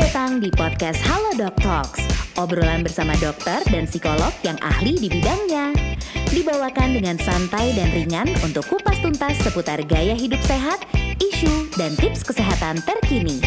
datang di podcast Halodoc Talks, obrolan bersama dokter dan psikolog yang ahli di bidangnya. Dibawakan dengan santai dan ringan untuk kupas tuntas seputar gaya hidup sehat, isu, dan tips kesehatan terkini.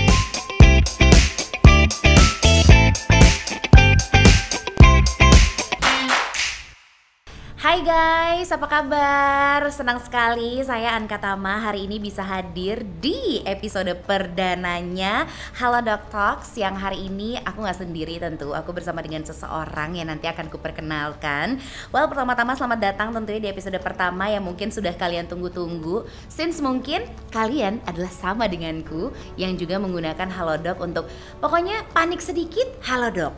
Hai guys, apa kabar? Senang sekali saya Anka Tama hari ini bisa hadir di episode perdananya Halodoc Talks. Yang hari ini aku gak sendiri tentu, aku bersama dengan seseorang yang nanti akan kuperkenalkan. Well, pertama-tama selamat datang tentunya di episode pertama yang mungkin sudah kalian tunggu-tunggu. Since mungkin kalian adalah sama denganku yang juga menggunakan Halodoc untuk pokoknya panik sedikit, Halodoc.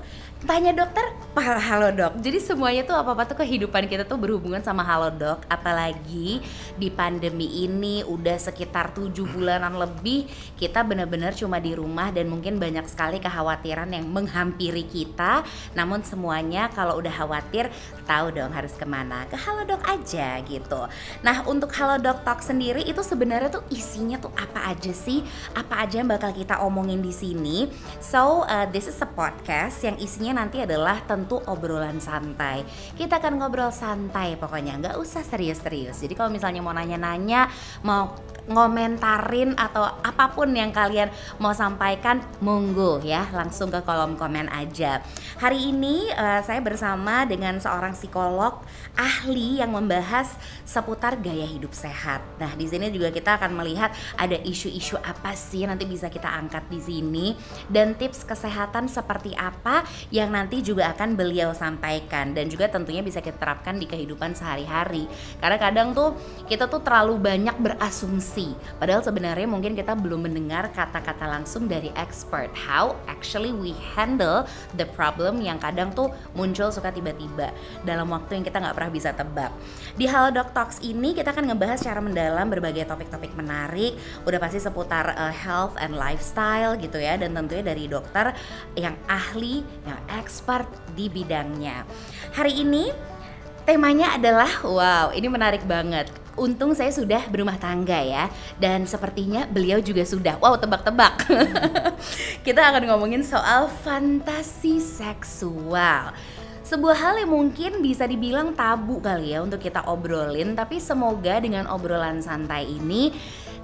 Tanya dokter, Halodoc. Jadi semuanya tuh apa-apa tuh kehidupan kita tuh berhubungan sama Halodoc. Apalagi di pandemi ini udah sekitar 7 bulanan lebih kita benar-benar cuma di rumah dan mungkin banyak sekali kekhawatiran yang menghampiri kita. Namun semuanya kalau udah khawatir tahu dong harus kemana, ke Halodoc aja gitu. Nah untuk Halodoc Talk sendiri itu sebenarnya tuh isinya tuh apa aja sih? Apa aja yang bakal kita omongin di sini? So this is a podcast yang isinya nanti adalah tentu obrolan santai. Kita akan ngobrol santai pokoknya, nggak usah serius-serius. Jadi kalau misalnya mau nanya-nanya, mau ngomentarin atau apapun yang kalian mau sampaikan, monggo ya, langsung ke kolom komen aja. Hari ini saya bersama dengan seorang psikolog ahli yang membahas seputar gaya hidup sehat. Nah, di sini juga kita akan melihat ada isu-isu apa sih nanti bisa kita angkat di sini dan tips kesehatan seperti apa yang nanti juga akan beliau sampaikan dan juga tentunya bisa kita terapkan di kehidupan sehari-hari. Karena kadang tuh kita tuh terlalu banyak berasumsi. Padahal sebenarnya mungkin kita belum mendengar kata-kata langsung dari expert. How actually we handle the problem yang kadang tuh muncul suka tiba-tiba dalam waktu yang kita nggak pernah bisa tebak. Di Halodoc Talks ini kita akan ngebahas secara mendalam berbagai topik-topik menarik. Udah pasti seputar health and lifestyle gitu ya. Dan tentunya dari dokter yang ahli, yang expert di bidangnya. Hari ini temanya adalah, wow, ini menarik banget. Untung saya sudah berumah tangga ya. Dan sepertinya beliau juga sudah. Wow, tebak-tebak. Kita akan ngomongin soal fantasi seksual. Sebuah hal yang mungkin bisa dibilang tabu kali ya untuk kita obrolin. Tapi semoga dengan obrolan santai ini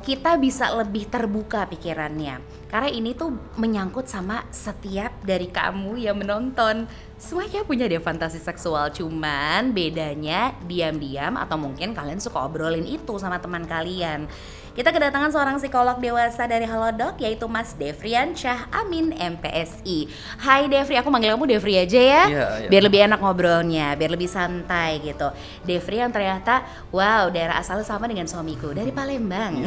kita bisa lebih terbuka pikirannya. Karena ini tuh menyangkut sama setiap dari kamu yang menonton. Semuanya punya deh fantasi seksual, cuman bedanya diam-diam atau mungkin kalian suka obrolin itu sama teman kalian. Kita kedatangan seorang psikolog dewasa dari Halodoc yaitu Mas Devrian Syah Amin MPSI. Hai Devri, aku manggil kamu Devri aja ya. Iya. Biar lebih enak ngobrolnya, biar lebih santai gitu. Devri yang ternyata wow, daerah asalnya sama dengan suamiku dari Palembang.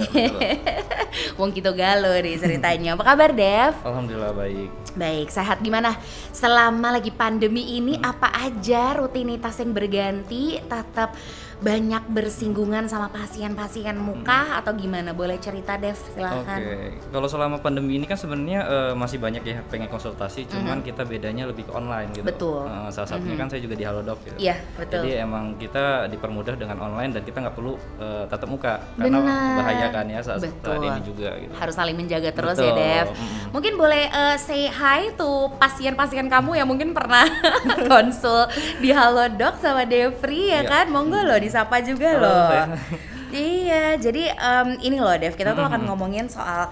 Wong Kito Galo nih ceritanya. Apa kabar Dev? Alhamdulillah baik. Baik, sehat. Gimana selama lagi pandemi ini? Apa aja rutinitas yang berganti? Tetap banyak bersinggungan sama pasien-pasien muka atau gimana? Boleh cerita Dev, silahkan. Oke, kalau selama pandemi ini kan sebenarnya masih banyak ya pengen konsultasi, cuman kita bedanya lebih ke online gitu. Betul. Salah satunya kan saya juga di Halodoc gitu. Iya, betul. Jadi emang kita dipermudah dengan online dan kita nggak perlu tatap muka karena bahaya kan ya saat ini juga gitu. Harus saling menjaga terus. Betul. Ya Dev. Mungkin boleh say hi tuh pasien-pasien kamu yang mungkin pernah konsul di Halodoc sama Devri ya kan? Monggo loh disapa juga loh. Iya, jadi ini loh Dev, kita tuh akan ngomongin soal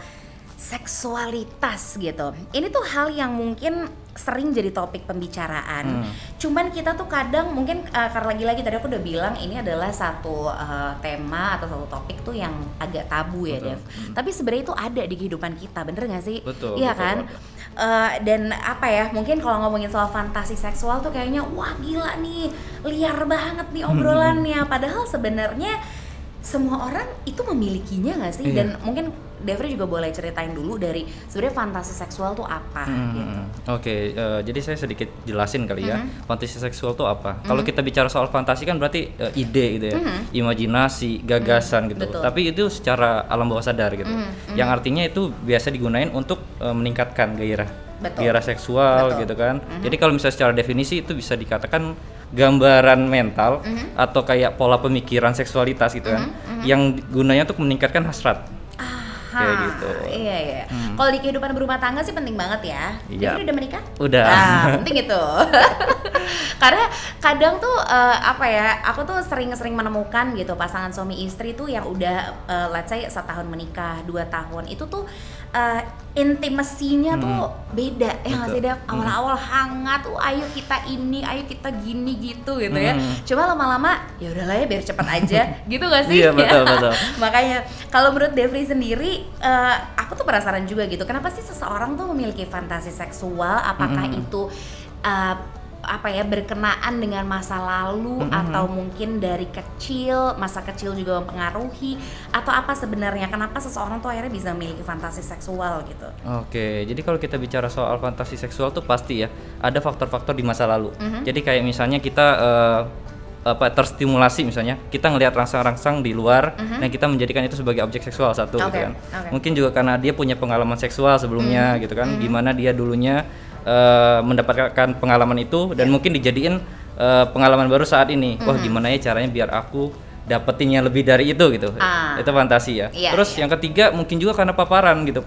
seksualitas gitu. Ini tuh hal yang mungkin sering jadi topik pembicaraan. Cuman kita tuh kadang mungkin karena lagi-lagi tadi aku udah bilang ini adalah satu tema atau satu topik tuh yang agak tabu ya Dev. Tapi sebenarnya itu ada di kehidupan kita, bener gak sih? Betul. Iya kan? Dan apa ya, mungkin kalau ngomongin soal fantasi seksual tuh kayaknya wah gila nih, liar banget nih obrolannya. Padahal sebenarnya semua orang itu memilikinya nggak sih? Dan mungkin Devri juga boleh ceritain dulu dari sebenarnya fantasi seksual tuh apa gitu. Oke, jadi saya sedikit jelasin kali ya. Fantasi seksual tuh apa? Kalau kita bicara soal fantasi kan berarti ide gitu ya, imajinasi, gagasan gitu. Betul. Tapi itu secara alam bawah sadar gitu. Yang artinya itu biasa digunain untuk meningkatkan gairah seksual. Betul. Gitu kan. Jadi kalau misalnya secara definisi itu bisa dikatakan gambaran mental atau kayak pola pemikiran seksualitas gitu kan, yang gunanya untuk meningkatkan hasrat. kayak gitu. Iya. Kalau di kehidupan berumah tangga sih penting banget ya. Iya. Jadi udah menikah? Udah. Penting itu. Karena kadang tuh aku tuh sering menemukan gitu pasangan suami istri tuh yang udah let's say 1 tahun menikah, 2 tahun itu tuh intimasinya tuh beda ya nggak sih Dev? Awal-awal hangat, ayo kita ini, ayo kita gini gitu ya. Coba lama-lama ya udahlah ya biar cepet aja gitu nggak sih? Iya betul. Makanya kalau menurut Devri sendiri, aku tuh penasaran juga gitu. Kenapa sih seseorang tuh memiliki fantasi seksual? Apakah itu berkenaan dengan masa lalu atau mungkin dari kecil, masa kecil juga mempengaruhi, atau apa sebenarnya kenapa seseorang tuh akhirnya bisa memiliki fantasi seksual gitu? Oke, jadi kalau kita bicara soal fantasi seksual tuh pasti ya ada faktor-faktor di masa lalu. Jadi kayak misalnya kita terstimulasi, misalnya kita ngelihat rangsang-rangsang di luar dan kita menjadikan itu sebagai objek seksual gitu kan. Mungkin juga karena dia punya pengalaman seksual sebelumnya gitu kan, gimana dia dulunya mendapatkan pengalaman itu dan mungkin dijadiin pengalaman baru saat ini. Wah, gimana ya caranya biar aku dapetinnya lebih dari itu gitu. Itu fantasi ya. Terus yang ketiga mungkin juga karena paparan gitu,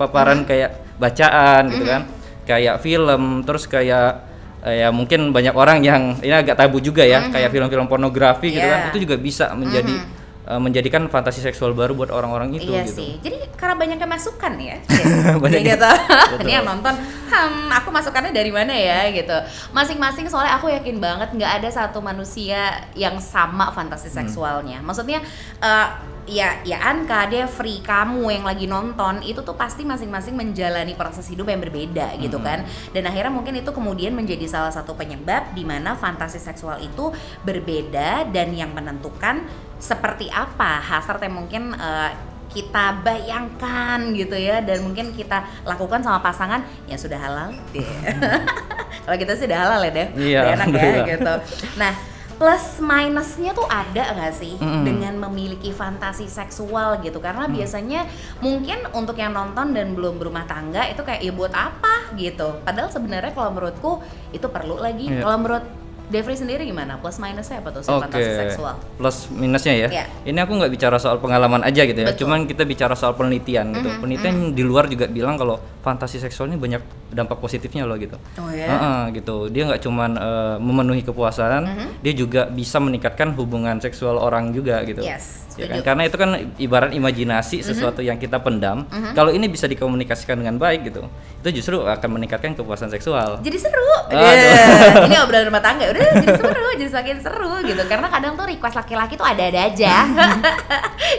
kayak bacaan gitu kan, kayak film, terus kayak ya mungkin banyak orang yang ini agak tabu juga ya, kayak film-film pornografi gitu kan, itu juga bisa menjadikan fantasi seksual baru buat orang-orang itu. Iya gitu. sih, jadi karena banyaknya masukan ya. Banyak gitu. Ini yang nonton, aku masukannya dari mana ya gitu. Masing-masing, soalnya aku yakin banget nggak ada satu manusia yang sama fantasi seksualnya. Maksudnya ya Anka, Devri, kamu yang lagi nonton itu tuh pasti masing-masing menjalani proses hidup yang berbeda gitu kan. Dan akhirnya mungkin itu kemudian menjadi salah satu penyebab di mana fantasi seksual itu berbeda dan yang menentukan seperti apa hasrat yang mungkin kita bayangkan gitu ya, dan mungkin kita lakukan sama pasangan yang sudah halal. Kalau kita sudah halal ya Dev, enak ya gitu. Nah, plus minusnya tuh ada nggak sih dengan memiliki fantasi seksual gitu? Karena biasanya mungkin untuk yang nonton dan belum berumah tangga itu kayak ya buat apa gitu. Padahal sebenarnya kalau menurutku itu perlu lagi. Kalau menurut Devri sendiri gimana? Plus minusnya apa tuh fantasi seksual? Plus minusnya ya. Ini aku nggak bicara soal pengalaman aja gitu ya. Betul. Cuman kita bicara soal penelitian gitu. Penelitian di luar juga bilang kalau fantasi seksual ini banyak dampak positifnya loh gitu. Oh ya. Gitu. Dia nggak cuman memenuhi kepuasan, dia juga bisa meningkatkan hubungan seksual orang juga gitu. Yes. Ya kan? Karena itu kan ibarat imajinasi sesuatu yang kita pendam. Kalau ini bisa dikomunikasikan dengan baik gitu, itu justru akan meningkatkan kepuasan seksual. Jadi seru. Ini obrolan rumah tangga udah jadi seru, jadi semakin seru gitu. Karena kadang tuh request laki-laki tuh ada-ada aja.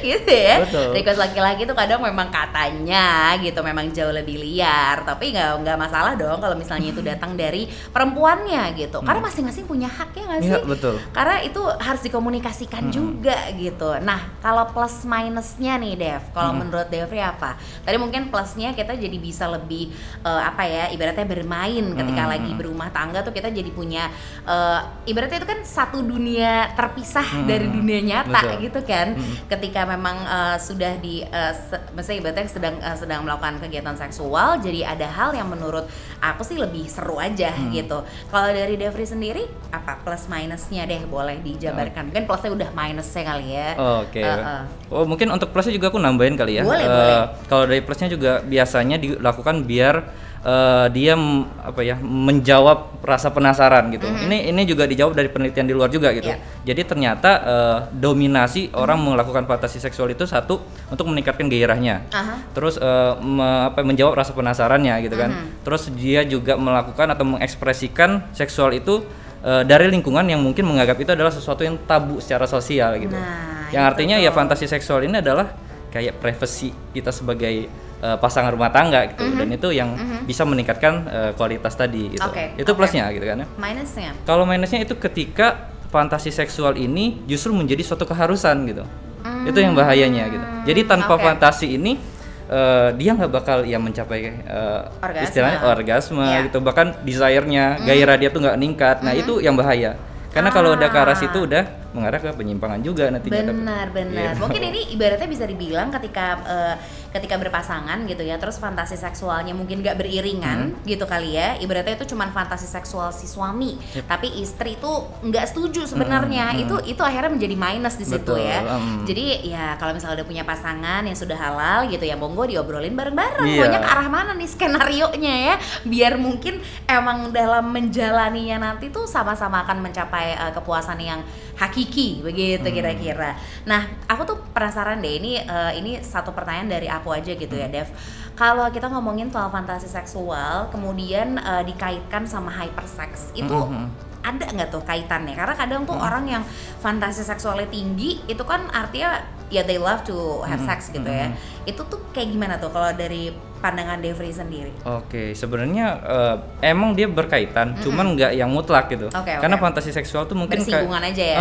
Gitu ya. Betul. Request laki-laki tuh kadang memang katanya gitu memang jauh lebih liar, tapi nggak masalah dong kalau misalnya itu datang dari perempuannya gitu. Karena masing-masing punya hak ya nggak sih? Iya, betul. Karena itu harus dikomunikasikan juga gitu. Nah, kalau plus minusnya nih Dev, kalau menurut Devri apa? Tadi mungkin plusnya kita jadi bisa lebih ibaratnya bermain ketika lagi berumah tangga tuh kita jadi punya ibaratnya itu kan satu dunia terpisah dari dunia nyata gitu kan. Ketika memang sudah misalnya ibaratnya sedang melakukan kegiatan seksual, jadi ada hal yang menurut aku sih lebih seru aja gitu. Kalau dari Devri sendiri apa plus minusnya deh, boleh dijabarkan? Mungkin plusnya udah minusnya kali ya. Oke. Oh, mungkin untuk plusnya juga aku nambahin kali ya. Boleh. Kalau dari plusnya juga biasanya dilakukan biar dia menjawab rasa penasaran gitu. Ini juga dijawab dari penelitian di luar juga gitu. Jadi ternyata dominasi orang melakukan fantasi seksual itu satu untuk meningkatkan gairahnya. Terus menjawab rasa penasarannya gitu kan. Terus dia juga melakukan atau mengekspresikan seksual itu dari lingkungan yang mungkin menganggap itu adalah sesuatu yang tabu secara sosial gitu. Yang artinya ya fantasi seksual ini adalah kayak privasi kita sebagai pasangan rumah tangga gitu, dan itu yang bisa meningkatkan kualitas tadi gitu. Itu plusnya gitu kan ya. Minusnya? Kalau minusnya itu ketika fantasi seksual ini justru menjadi suatu keharusan gitu. Itu yang bahayanya gitu. Jadi tanpa fantasi ini dia nggak bakal mencapai istilahnya orgasme gitu, bahkan desire-nya, gairah dia tuh nggak meningkat. Nah itu yang bahaya. Karena kalau udah ke arah situ udah mengarah ke penyimpangan juga nantinya. Benar. Mungkin ini ibaratnya bisa dibilang ketika berpasangan gitu ya, terus fantasi seksualnya mungkin gak beriringan gitu kali ya, ibaratnya itu cuman fantasi seksual si suami, tapi istri itu nggak setuju sebenarnya, itu akhirnya menjadi minus di situ ya. Jadi ya kalau misalnya udah punya pasangan yang sudah halal gitu ya, monggo diobrolin bareng-bareng, maunya ke arah mana nih skenarionya ya, biar mungkin emang dalam menjalaninya nanti tuh sama-sama akan mencapai kepuasan yang hakiki begitu kira-kira. Nah, aku tuh penasaran deh, ini satu pertanyaan dari aku aja gitu ya, Dev. Kalau kita ngomongin soal fantasi seksual kemudian dikaitkan sama hypersex, itu ada nggak tuh kaitannya? Karena kadang tuh orang yang fantasi seksualnya tinggi itu kan artinya ya they love to have sex gitu ya. Itu tuh kayak gimana tuh kalau dari pandangan Devri sendiri? Oke, sebenarnya emang dia berkaitan, cuman nggak yang mutlak gitu. Karena fantasi seksual tuh mungkin bersinggungan aja ya.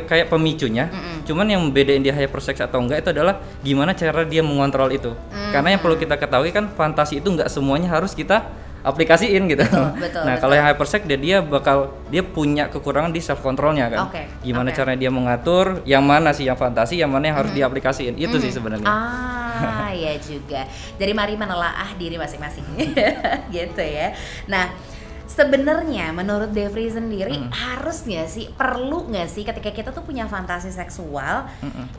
Kayak pemicunya. Cuman yang membedain dia hypersex atau enggak itu adalah gimana cara dia mengontrol itu. Karena yang perlu kita ketahui kan fantasi itu nggak semuanya harus kita aplikasiin gitu. Betul, nah, kalau yang hypersex dia punya kekurangan di self controlnya kan. Gimana caranya dia mengatur yang mana sih yang fantasi, yang mana yang harus diaplikasiin. Itu sih sebenarnya. Ya juga. Jadi mari menelaah diri masing-masing. Gitu ya. Nah, sebenarnya menurut Devri sendiri harus nggak sih, perlu nggak sih ketika kita tuh punya fantasi seksual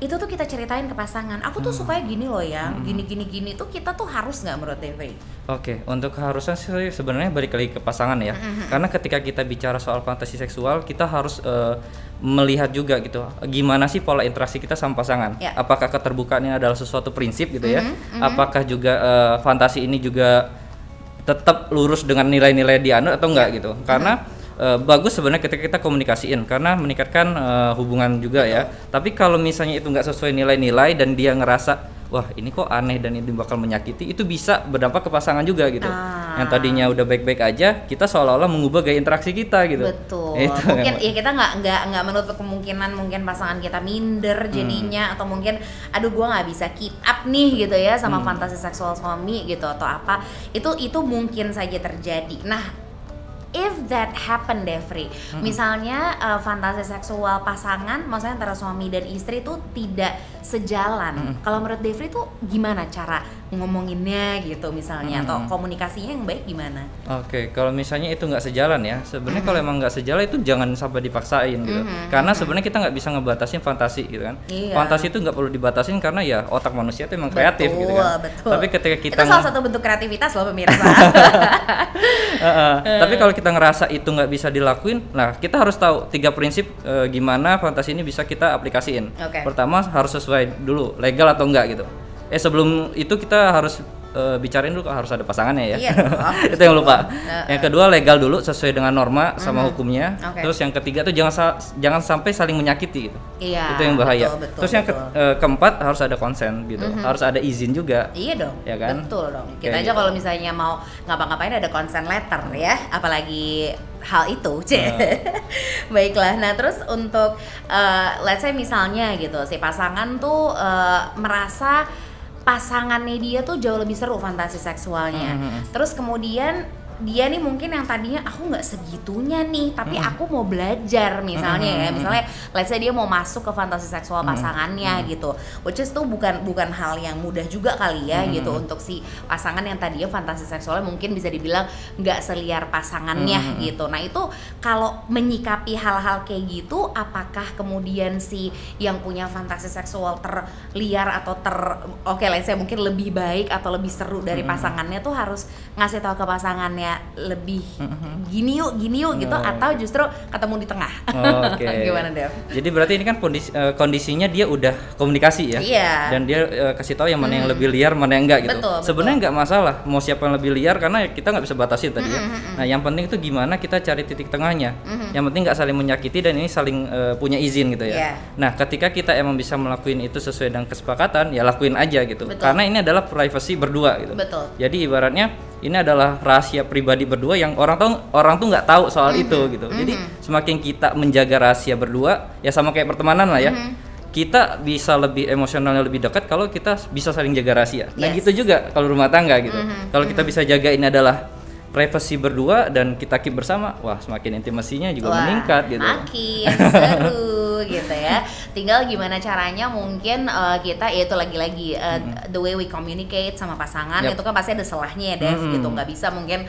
itu tuh kita ceritain ke pasangan, aku tuh supaya gini loh yang gini tuh kita tuh harus nggak menurut Devri? Oke, untuk keharusan sih sebenarnya balik lagi ke pasangan ya. Karena ketika kita bicara soal fantasi seksual kita harus melihat juga gitu gimana sih pola interaksi kita sama pasangan. Apakah keterbukaan ini adalah sesuatu prinsip gitu ya? Apakah juga fantasi ini juga tetap lurus dengan nilai-nilai dianut atau enggak gitu. Karena bagus sebenarnya ketika kita komunikasiin karena meningkatkan hubungan juga ya. Tapi kalau misalnya itu enggak sesuai nilai-nilai dan dia ngerasa wah ini kok aneh dan ini bakal menyakiti, itu bisa berdampak ke pasangan juga gitu. Yang tadinya udah baik-baik aja, kita seolah-olah mengubah gaya interaksi kita gitu. Betul. Mungkin ya kita nggak menutup kemungkinan mungkin pasangan kita minder jadinya, atau mungkin aduh gua nggak bisa keep up nih gitu ya sama fantasi seksual suami gitu atau apa. Itu mungkin saja terjadi. Nah, if that happen Devri, misalnya fantasi seksual pasangan, maksudnya antara suami dan istri itu tidak sejalan. Kalau menurut Devri itu gimana cara ngomonginnya gitu misalnya, atau komunikasinya yang baik gimana? Oke, kalau misalnya itu nggak sejalan ya, sebenarnya kalau emang nggak sejalan itu jangan sampai dipaksain gitu. Karena sebenarnya kita nggak bisa ngebatasin fantasi gitu kan. Fantasi itu nggak perlu dibatasin karena ya otak manusia itu emang kreatif gitu kan. Betul. Tapi ketika kita itu salah satu bentuk kreativitas loh pemirsa. Tapi kalau kita ngerasa itu nggak bisa dilakuin, nah kita harus tahu 3 prinsip gimana fantasi ini bisa kita aplikasiin. Pertama harus sesuai dulu legal atau enggak gitu. Sebelum itu kita harus bicarain dulu harus ada pasangannya ya. Itu yang lupa. Yang kedua legal dulu sesuai dengan norma sama hukumnya. Terus yang ketiga tuh jangan sampai saling menyakiti gitu. Itu yang bahaya. Betul, terus yang keempat harus ada konsen gitu. Harus ada izin juga. Iya dong. Ya kan? Betul dong. Kita aja kalau misalnya mau ngapa-ngapain ada consent letter ya, apalagi hal itu. Baiklah. Nah, terus untuk let's say misalnya gitu si pasangan tuh merasa pasangannya dia tuh jauh lebih seru fantasi seksualnya. Terus kemudian dia nih mungkin yang tadinya aku nggak segitunya nih, tapi aku mau belajar misalnya ya, misalnya let's say dia mau masuk ke fantasi seksual pasangannya gitu, which is tuh bukan hal yang mudah juga kali ya gitu untuk si pasangan yang tadinya fantasi seksualnya mungkin bisa dibilang nggak seliar pasangannya gitu. Nah itu kalau menyikapi hal-hal kayak gitu, apakah kemudian si yang punya fantasi seksual terliar atau let's say mungkin lebih baik atau lebih seru dari pasangannya tuh harus ngasih tahu ke pasangannya lebih gini yuk gitu, atau justru ketemu di tengah? Gimana Dev? Jadi berarti ini kan kondisinya dia udah komunikasi ya, dan dia kasih tahu yang mana yang lebih liar, mana yang enggak gitu. Sebenarnya nggak masalah mau siapa yang lebih liar karena kita nggak bisa batasi tadi ya. Nah yang penting itu gimana kita cari titik tengahnya. Yang penting nggak saling menyakiti dan ini saling punya izin gitu ya. Nah ketika kita emang bisa melakuin itu sesuai dengan kesepakatan, ya lakuin aja gitu. Karena ini adalah privacy berdua gitu. Jadi ibaratnya ini adalah rahasia pribadi berdua yang orang tuh nggak tahu soal itu gitu. Jadi semakin kita menjaga rahasia berdua, ya sama kayak pertemanan lah ya. Kita bisa lebih emosionalnya lebih dekat kalau kita bisa saling jaga rahasia. Nah gitu juga kalau rumah tangga gitu. Kalau kita bisa jaga ini adalah privacy berdua dan kita keep bersama, wah semakin intimasinya juga meningkat gitu. Makin seru gitu ya. Tinggal gimana caranya mungkin kita ya itu lagi-lagi the way we communicate sama pasangan itu kan pasti ada selahnya ya Dev gitu. Nggak bisa mungkin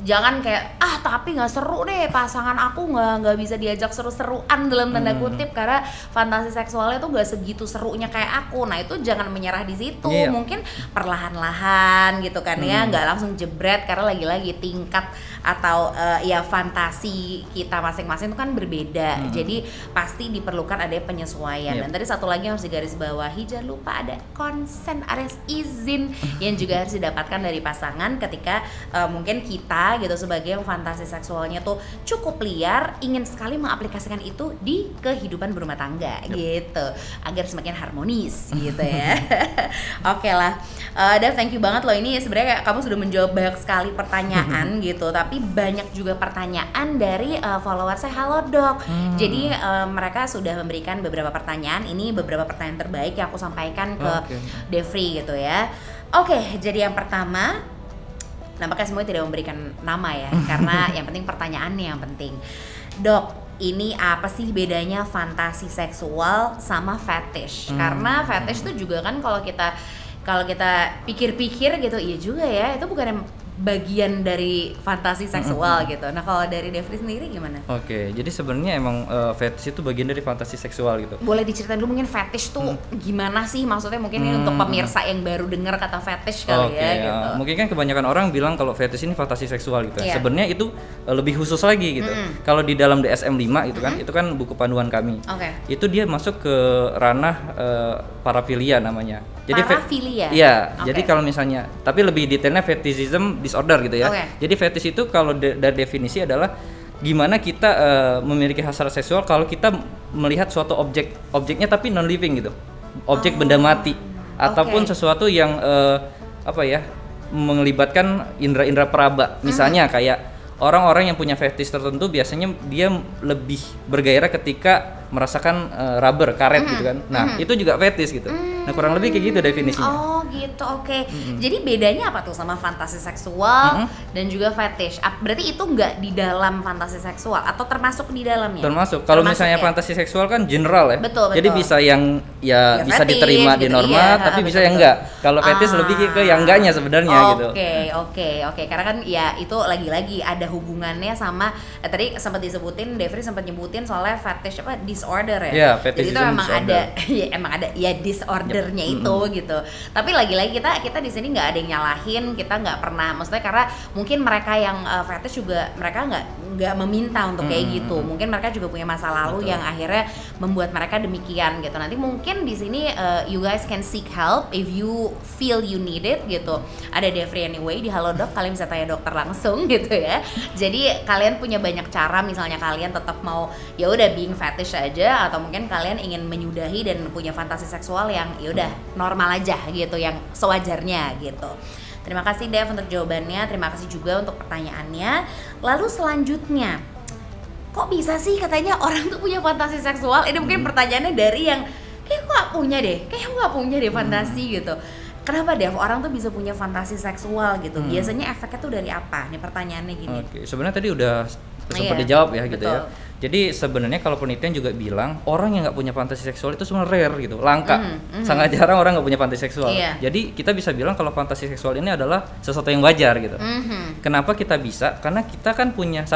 jangan kayak tapi nggak seru deh pasangan aku nggak bisa diajak seru-seruan dalam tanda kutip karena fantasi seksualnya tuh nggak segitu serunya kayak aku. Nah itu jangan menyerah di situ, mungkin perlahan-lahan gitu kan ya, nggak langsung jebret karena lagi-lagi tingkat atau ya fantasi kita masing-masing itu kan berbeda. Jadi pasti diperlukan ada penyesuaian. Dan tadi satu lagi yang harus digarisbawahi, jangan lupa ada konsen, ada izin yang juga harus didapatkan dari pasangan ketika mungkin kita gitu sebagai yang fantasi seksualnya tuh cukup liar, ingin sekali mengaplikasikan itu di kehidupan berumah tangga gitu agar semakin harmonis gitu ya. Oke lah, Dev, thank you banget loh, ini sebenarnya kamu sudah menjawab banyak sekali pertanyaan gitu, tapi banyak juga pertanyaan dari followers saya Halo Dok. Jadi mereka sudah memberikan beberapa pertanyaan, ini beberapa pertanyaan terbaik yang aku sampaikan ke Devri gitu ya. Oke, jadi yang pertama, nampaknya semuanya tidak memberikan nama ya, karena yang penting pertanyaannya yang penting. Dok, ini apa sih bedanya fantasi seksual sama fetish? Karena fetish itu juga kan kalau kita pikir-pikir gitu, iya juga ya, itu bukan bagian dari fantasi seksual gitu. Nah kalau dari Devri sendiri gimana? Oke, jadi sebenarnya emang fetish itu bagian dari fantasi seksual gitu. Boleh diceritain dulu mungkin fetish tuh gimana sih? Maksudnya mungkin ini untuk pemirsa yang baru dengar kata fetish kali ya gitu. Mungkin kan kebanyakan orang bilang kalau fetish ini fantasi seksual gitu. Sebenarnya itu lebih khusus lagi gitu. Kalau di dalam DSM-5 itu kan, itu kan buku panduan kami. Itu dia masuk ke ranah parafilia namanya. Jadi parafilia? Iya, jadi kalau misalnya, tapi lebih detailnya fetishism disorder gitu ya. Jadi fetish itu kalau dari definisi adalah gimana kita memiliki hasrat seksual kalau kita melihat suatu objeknya tapi non living gitu, objek benda mati ataupun sesuatu yang melibatkan indera-indera peraba. Misalnya kayak orang-orang yang punya fetish tertentu biasanya dia lebih bergairah ketika merasakan rubber, karet gitu kan. Nah itu juga fetish gitu. Nah kurang lebih kayak gitu definisinya. Oh gitu, oke. Jadi bedanya apa tuh sama fantasi seksual dan juga fetish? Berarti itu nggak di dalam fantasi seksual atau termasuk di dalamnya? Termasuk. Kalau misalnya fantasi seksual kan general ya. Betul. Jadi bisa yang ya bisa fetish, diterima gitu, di norma, tapi bisa yang enggak. Kalau fetish lebih ke yang enggaknya sebenarnya gitu. Oke. Karena kan ya itu lagi-lagi ada hubungannya sama tadi sempat disebutin, Devri sempat nyebutin soalnya fetish disorder ya. Iya, fetish. Jadi itu memang ada emang ada ya disordernya itu gitu. Tapi lagi-lagi kita di sini nggak ada yang nyalahin, kita nggak pernah, maksudnya karena mungkin mereka yang fetish juga mereka nggak meminta untuk kayak gitu. Mungkin mereka juga punya masa lalu yang akhirnya membuat mereka demikian gitu. Nanti mungkin di sini you guys can seek help if you feel you need it gitu. Ada Devri anyway di Halo Dok, kalian bisa tanya dokter langsung gitu ya. Jadi kalian punya banyak cara, misalnya kalian tetap mau ya udah being fetish aja, atau mungkin kalian ingin menyudahi dan punya fantasi seksual yang ya udah normal aja gitu, yang sewajarnya gitu. Terima kasih Dev untuk jawabannya, terima kasih juga untuk pertanyaannya. Lalu selanjutnya, kok bisa sih katanya orang tuh punya fantasi seksual? Ini mungkin pertanyaannya dari yang kayak aku nggak punya deh fantasi gitu. Kenapa Dev orang tuh bisa punya fantasi seksual gitu? Biasanya efeknya tuh dari apa? Nih pertanyaannya gini. Oke, sebenarnya tadi udah sempat dijawab ya gitu ya. Jadi sebenarnya kalau penelitian juga bilang orang yang nggak punya fantasi seksual itu sebenarnya rare gitu, langka. Sangat jarang orang nggak punya fantasi seksual. Jadi kita bisa bilang kalau fantasi seksual ini adalah sesuatu yang wajar gitu. Kenapa kita bisa? Karena kita kan punya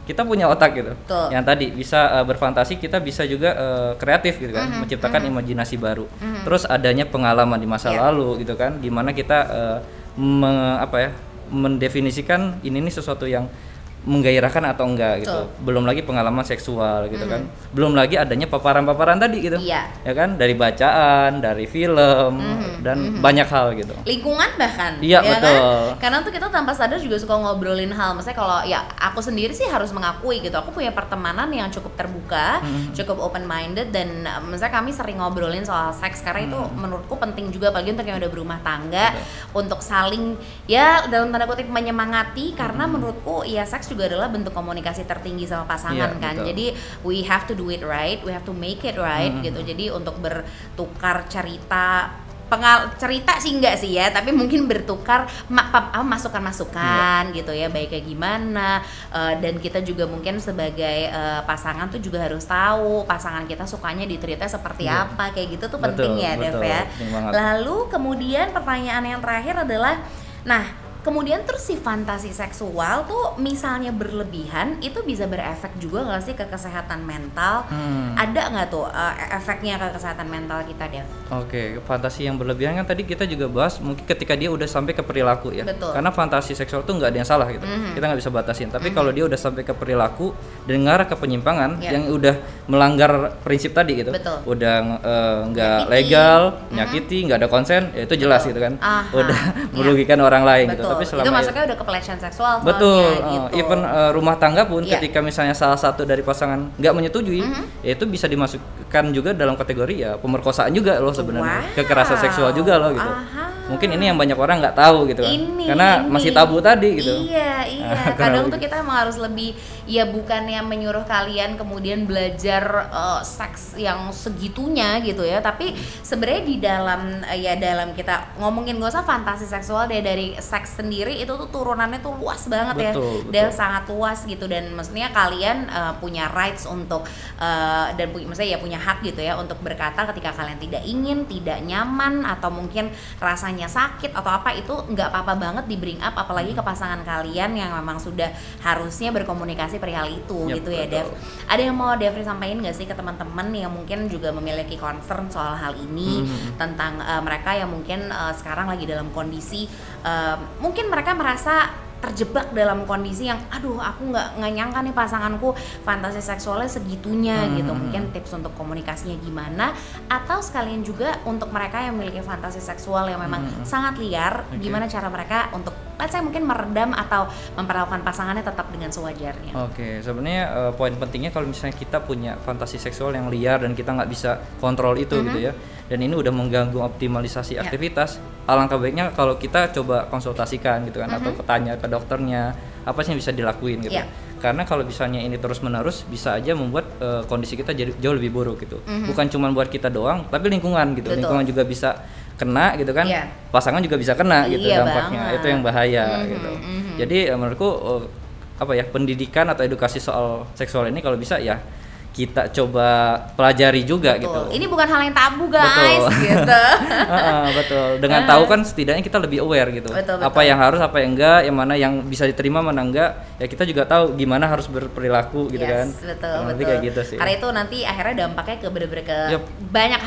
kita punya otak gitu. Yang tadi bisa berfantasi, kita bisa juga kreatif gitu kan, menciptakan imajinasi baru. Terus adanya pengalaman di masa lalu gitu kan, gimana kita mendefinisikan ini nih sesuatu yang menggairahkan atau enggak gitu. Belum lagi pengalaman seksual gitu kan. Belum lagi adanya paparan-paparan tadi gitu. Ya kan, dari bacaan, dari film dan banyak hal gitu. Lingkungan bahkan. Iya, ya betul. Kan? Karena tuh kita tanpa sadar juga suka ngobrolin hal. Maksudnya kalau ya aku sendiri sih harus mengakui gitu. Aku punya pertemanan yang cukup terbuka, cukup open minded, dan misalnya kami sering ngobrolin soal seks karena itu menurutku penting juga bagi untuk yang udah berumah tangga untuk saling ya dalam tanda kutip menyemangati, karena menurutku ya seks juga adalah bentuk komunikasi tertinggi sama pasangan kan. Betul. Jadi we have to do it right, we have to make it right gitu. Jadi untuk bertukar cerita cerita sih enggak sih ya, tapi mungkin bertukar masukan-masukan gitu ya, baik kayak gimana, dan kita juga mungkin sebagai pasangan tuh juga harus tahu pasangan kita sukanya diterita seperti apa, kayak gitu tuh penting ya Dev ya. Lalu kemudian pertanyaan yang terakhir adalah, nah kemudian terus si fantasi seksual tuh misalnya berlebihan itu bisa berefek juga nggak sih ke kesehatan mental? Ada nggak tuh efeknya ke kesehatan mental kita, Dev? Oke, fantasi yang berlebihan kan tadi kita juga bahas mungkin ketika dia udah sampai ke perilaku ya. Betul. Karena fantasi seksual tuh nggak ada yang salah gitu. Kita nggak bisa batasin. Tapi kalau dia udah sampai ke perilaku dan ngarah ke penyimpangan yang udah melanggar prinsip tadi gitu, udah nggak legal, nyakiti, nggak ada konsen, ya itu jelas gitu kan. Udah merugikan orang lain gitu. Tapi itu masuknya udah ke pelecehan seksual. Betul. Gitu. Even rumah tangga pun ketika misalnya salah satu dari pasangan nggak menyetujui, ya itu bisa dimasukkan juga dalam kategori ya pemerkosaan juga loh sebenarnya, kekerasan seksual juga loh gitu. Mungkin ini yang banyak orang nggak tahu gitu kan, karena masih tabu tadi gitu. Iya. Kadang tuh kita emang harus lebih, ya bukannya menyuruh kalian kemudian belajar seks yang segitunya gitu ya, tapi sebenarnya di dalam kita ngomongin gak usah fantasi seksual deh, dari seks sendiri itu tuh turunannya tuh luas banget. Betul. Dan sangat luas gitu, dan maksudnya kalian punya rights untuk dan maksudnya ya punya hak gitu ya untuk berkata ketika kalian tidak ingin, tidak nyaman, atau mungkin rasanya sakit atau apa, itu nggak apa-apa banget di bring up, apalagi ke pasangan kalian yang memang sudah harusnya berkomunikasi perihal itu gitu ya, Dev. Ada yang mau Devri sampaikan nggak sih ke teman-teman yang mungkin juga memiliki concern soal hal ini, tentang mereka yang mungkin sekarang lagi dalam kondisi mungkin mereka merasa terjebak dalam kondisi yang aduh aku nggak nyangka nih pasanganku fantasi seksualnya segitunya gitu. Mungkin tips untuk komunikasinya gimana, atau sekalian juga untuk mereka yang memiliki fantasi seksual yang memang sangat liar, gimana cara mereka untuk saya mungkin meredam atau memperlakukan pasangannya tetap dengan sewajarnya. Oke, sebenarnya poin pentingnya kalau misalnya kita punya fantasi seksual yang liar dan kita nggak bisa kontrol itu gitu ya, dan ini udah mengganggu optimalisasi aktivitas, alangkah baiknya kalau kita coba konsultasikan gitu kan, atau tanya ke dokternya apa sih yang bisa dilakuin gitu. Karena kalau misalnya ini terus menerus bisa aja membuat kondisi kita jadi jauh lebih buruk gitu. Bukan cuma buat kita doang, tapi lingkungan gitu. Lingkungan juga bisa kena gitu kan, pasangan juga bisa kena gitu dampaknya, itu yang bahaya gitu. Jadi menurutku pendidikan atau edukasi soal seksual ini kalau bisa ya kita coba pelajari juga gitu. Ini bukan hal yang tabu guys, gitu. Betul. Dengan tahu kan setidaknya kita lebih aware gitu. Betul. Apa yang harus, apa yang enggak, yang mana yang bisa diterima, mana enggak. Ya kita juga tahu gimana harus berperilaku gitu kan. Betul. Nanti kayak gitu sih. Karena itu nanti akhirnya dampaknya ke bener-bener ke banyak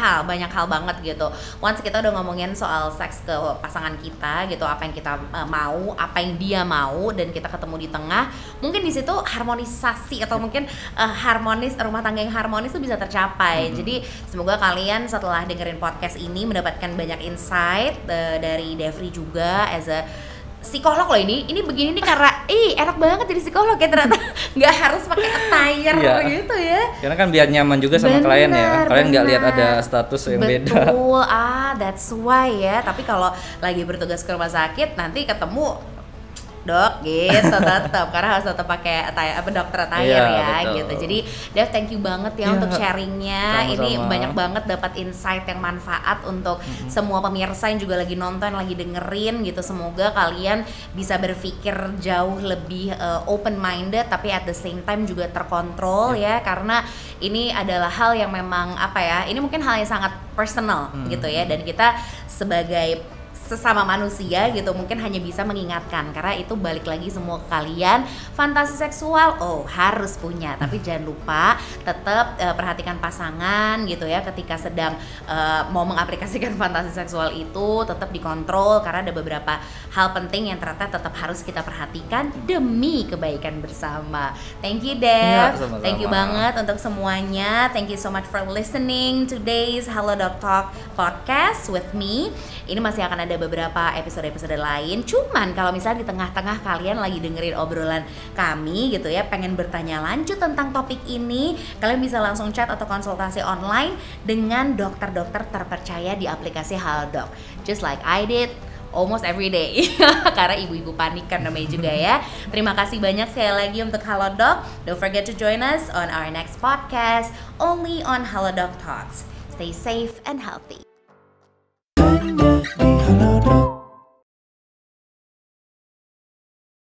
hal banget gitu. Once kita udah ngomongin soal seks ke pasangan kita gitu, apa yang kita mau, apa yang dia mau, dan kita ketemu di tengah, mungkin di situ harmonisasi atau mungkin rumah tangga yang harmonis itu bisa tercapai. Jadi semoga kalian setelah dengerin podcast ini mendapatkan banyak insight dari Devri juga as a psikolog loh. Ini begini nih karena enak banget jadi psikolog ya, ternyata nggak harus pakai attire gitu ya. Karena kan biar nyaman juga sama klien ya. Kalian nggak lihat ada status yang beda. Betul, that's why ya. Tapi kalau lagi bertugas ke rumah sakit nanti ketemu dok gitu tetap, karena harus tetap pakai dokter attire ya betul. Gitu. Jadi Dev, thank you banget ya untuk sharingnya. Sama-sama. Ini banyak banget dapat insight yang manfaat untuk semua pemirsa yang juga lagi nonton, lagi dengerin gitu. Semoga kalian bisa berpikir jauh lebih open minded, tapi at the same time juga terkontrol ya, karena ini adalah hal yang memang ini mungkin hal yang sangat personal gitu ya, dan kita sebagai sesama manusia gitu mungkin hanya bisa mengingatkan, karena itu balik lagi semua ke kalian. Fantasi seksual harus punya, tapi jangan lupa tetap perhatikan pasangan gitu ya, ketika sedang mau mengaplikasikan fantasi seksual itu tetap dikontrol, karena ada beberapa hal penting yang ternyata tetap harus kita perhatikan demi kebaikan bersama. Thank you Dev, thank you banget untuk semuanya. Thank you so much for listening today's Hello Doc Talk podcast with me. Ini masih akan ada beberapa episode-episode lain. Cuman kalau misalnya di tengah-tengah kalian lagi dengerin obrolan kami gitu ya, pengen bertanya lanjut tentang topik ini, kalian bisa langsung chat atau konsultasi online dengan dokter-dokter terpercaya di aplikasi Halodoc. Just like I did almost every day. Karena ibu-ibu panik kan namanya juga ya. Terima kasih banyak sekali lagi untuk Halodoc. Don't forget to join us on our next podcast only on Halodoc Talks. Stay safe and healthy. di Halodoc.